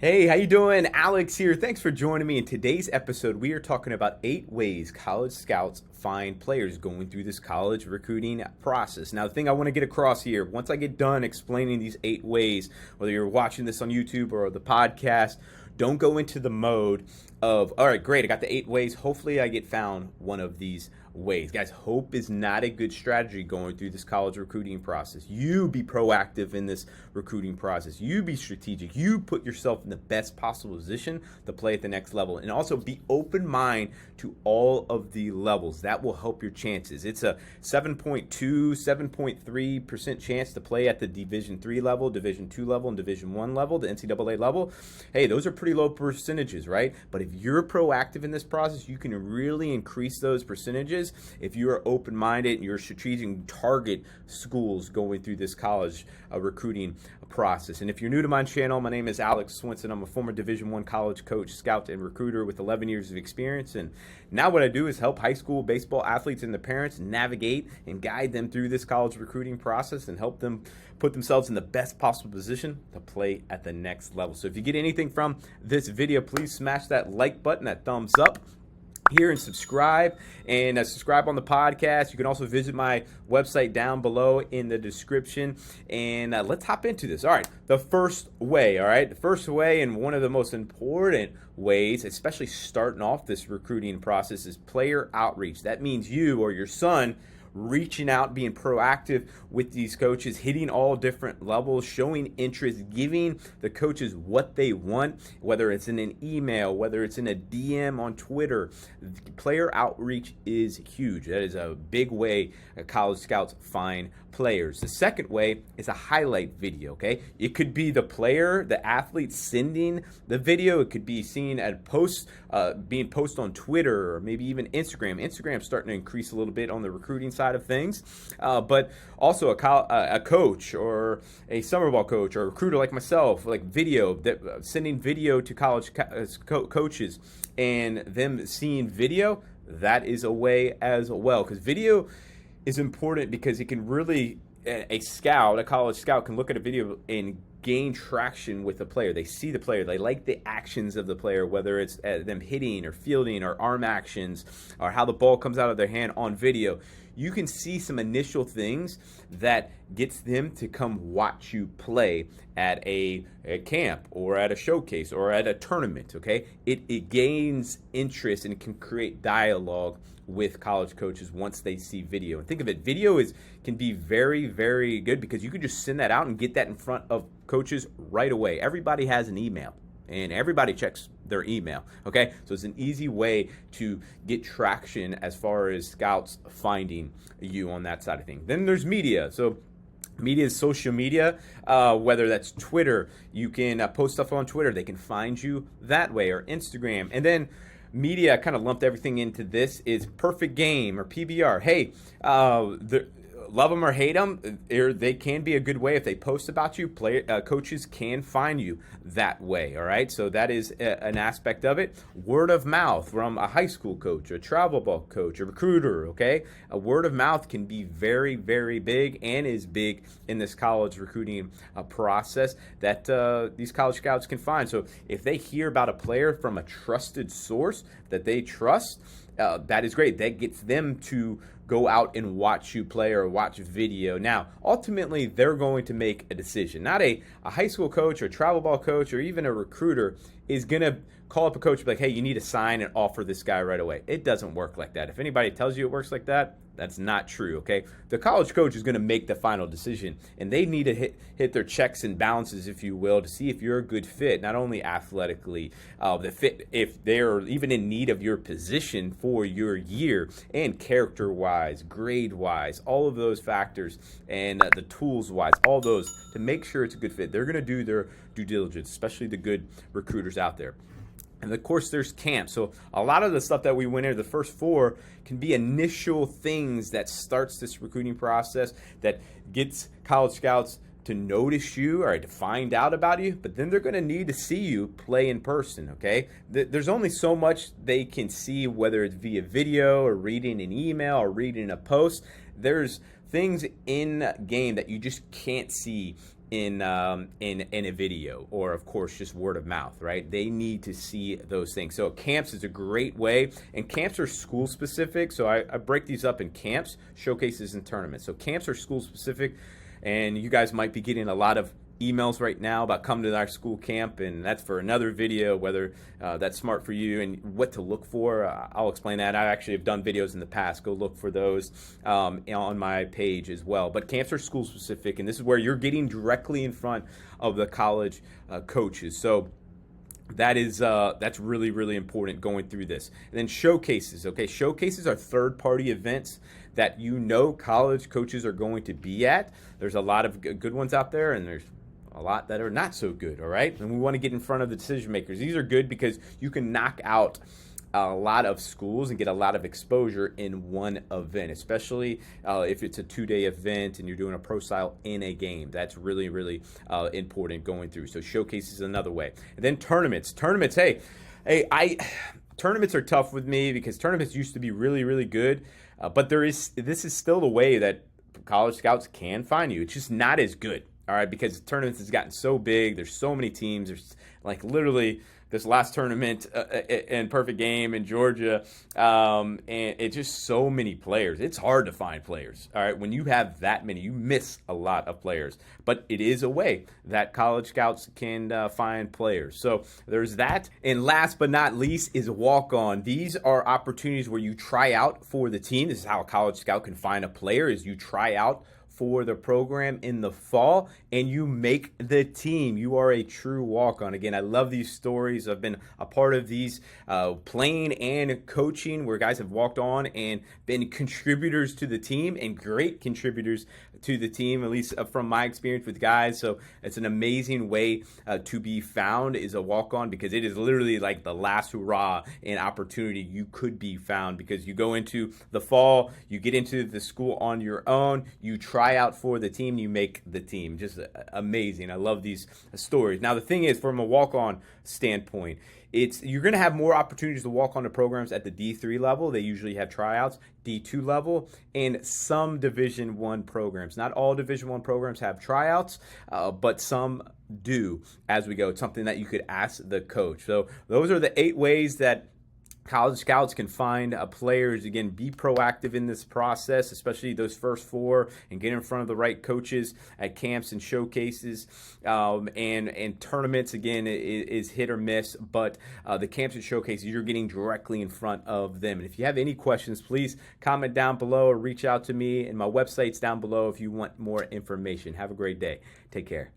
Hey, how you doing? Alex here. Thanks for joining me. In today's episode, we are talking about 8 ways college scouts find players going through this college recruiting process. Now, the thing I want to get across here, once I get done explaining these 8 ways, whether you're watching this on YouTube or the podcast, don't go into the mode of, all right, great, I got the 8 ways. Hopefully I get found one of these ways. Guys, hope is not a good strategy going through this college recruiting process. You be proactive in this recruiting process. You be strategic. You put yourself in the best possible position to play at the next level. And also be open mind to all of the levels. That will help your chances. It's a 7.2, 7.3% chance to play at the Division III level, Division II level, and Division I level, the NCAA level. Hey, those are pretty low percentages, right? But if you're proactive in this process, you can really increase those percentages if you are open-minded and you're strategic and target schools going through this college recruiting process. And if you're new to my channel, my name is Alex Swinson. I'm a former Division I college coach, scout, and recruiter with 11 years of experience. And now what I do is help high school baseball athletes and their parents navigate and guide them through this college recruiting process and help them put themselves in the best possible position to play at the next level. So if you get anything from this video, please smash that like button, that thumbs up here, and subscribe on the podcast. You can also visit my website down below in the description, and let's hop into this. All right, the first way, and one of the most important ways, especially starting off this recruiting process, is player outreach. That means you or your son reaching out, being proactive with these coaches, hitting all different levels, showing interest, giving the coaches what they want, whether it's in an email, whether it's in a DM on Twitter. Player outreach is huge. That is a big way college scouts find players. The second way is a highlight video, okay? It could be the player, the athlete sending the video. It could be seen at post, being posted on Twitter or maybe even Instagram. Instagram's starting to increase a little bit on the recruiting side of things, but also a coach or a summer ball coach or a recruiter like myself, like video, sending video to college coaches and them seeing video. That is a way as well, because video is important because it can really, a college scout can look at a video and gain traction with the player. They see the player, they like the actions of the player, whether it's them hitting or fielding or arm actions or how the ball comes out of their hand on video. You can see some initial things that gets them to come watch you play at a camp or at a showcase or at a tournament, okay? It gains interest and can create dialogue with college coaches once they see video. And think of it, video can be very, very good because you can just send that out and get that in front of coaches right away. Everybody has an email, and everybody checks their email, okay? So it's an easy way to get traction as far as scouts finding you on that side of things. Then there's media. So media is social media, whether that's Twitter. You can post stuff on Twitter. They can find you that way, or Instagram. And then media, I kind of lumped everything into this, is Perfect Game or PBR. Hey, love them or hate them, they can be a good way. If they post about you, coaches can find you that way, all right? So that is an aspect of it. Word of mouth from a high school coach, a travel ball coach, a recruiter, okay? A word of mouth can be very, very big and is big in this college recruiting process that these college scouts can find. So if they hear about a player from a trusted source that they trust, that is great. That gets them to go out and watch you play or watch video. Now, ultimately, they're going to make a decision. Not a high school coach or travel ball coach or even a recruiter is going to call up a coach and be like, hey, you need to sign and offer this guy right away. It doesn't work like that. If anybody tells you it works like that, that's not true, okay? The college coach is going to make the final decision, and they need to hit their checks and balances, if you will, to see if you're a good fit, not only athletically, the fit, if they're even in need of your position for your year, and character-wise, grade-wise, all of those factors, and the tools-wise, all those, to make sure it's a good fit. They're going to do their due diligence, especially the good recruiters out there. And of course, there's camp. So a lot of the stuff that we went over, the first 4, can be initial things that starts this recruiting process that gets college scouts to notice you or to find out about you, but then they're going to need to see you play in person, okay? There's only so much they can see, whether it's via video or reading an email or reading a post. There's things in game that you just can't see in a video, or of course just word of mouth, right? They need to see those things. So camps is a great way, and camps are school specific. So I break these up in camps, showcases, and tournaments. So camps are school specific, and you guys might be getting a lot of emails right now about coming to our school camp, and that's for another video, whether that's smart for you and what to look for. I'll explain that. I actually have done videos in the past. Go look for those on my page as well. But camps are school specific, and this is where you're getting directly in front of the college coaches. So that's really, really important going through this. And then showcases. Okay, showcases are third-party events that college coaches are going to be at. There's a lot of good ones out there, and there's a lot that are not so good, all right? And we want to get in front of the decision makers. These are good because you can knock out a lot of schools and get a lot of exposure in one event, especially if it's a 2-day event and you're doing a pro style in a game. That's really, really important going through. So showcase is another way. And then tournaments. Tournaments, tournaments are tough with me because tournaments used to be really, really good, but this is still the way that college scouts can find you. It's just not as good. All right, because tournaments has gotten so big. There's so many teams. There's like literally this last tournament in Perfect Game in Georgia, and it's just so many players. It's hard to find players. All right, when you have that many, you miss a lot of players. But it is a way that college scouts can find players. So there's that. And last but not least is walk-on. These are opportunities where you try out for the team. This is how a college scout can find a player: is you try out for the program in the fall and you make the team. You are a true walk-on. Again, I love these stories. I've been a part of these playing and coaching where guys have walked on and been contributors to the team, and great contributors to the team, at least from my experience with guys. So it's an amazing way to be found, is a walk-on, because it is literally like the last hurrah and opportunity you could be found, because you go into the fall, you get into the school on your own, you try out for the team, you make the team. Just amazing. I love these stories. Now, the thing is, from a walk-on standpoint, you're going to have more opportunities to walk on to programs at the D3 level. They usually have tryouts, D2 level, and some Division I programs. Not all Division I programs have tryouts, but some do as we go. It's something that you could ask the coach. So those are the 8 ways that college scouts can find players. Again, be proactive in this process, especially those first 4, and get in front of the right coaches at camps and showcases, and tournaments. Again, is hit or miss, but the camps and showcases, you're getting directly in front of them. And if you have any questions, please comment down below or reach out to me, and my website's down below if you want more information. Have a great day. Take care.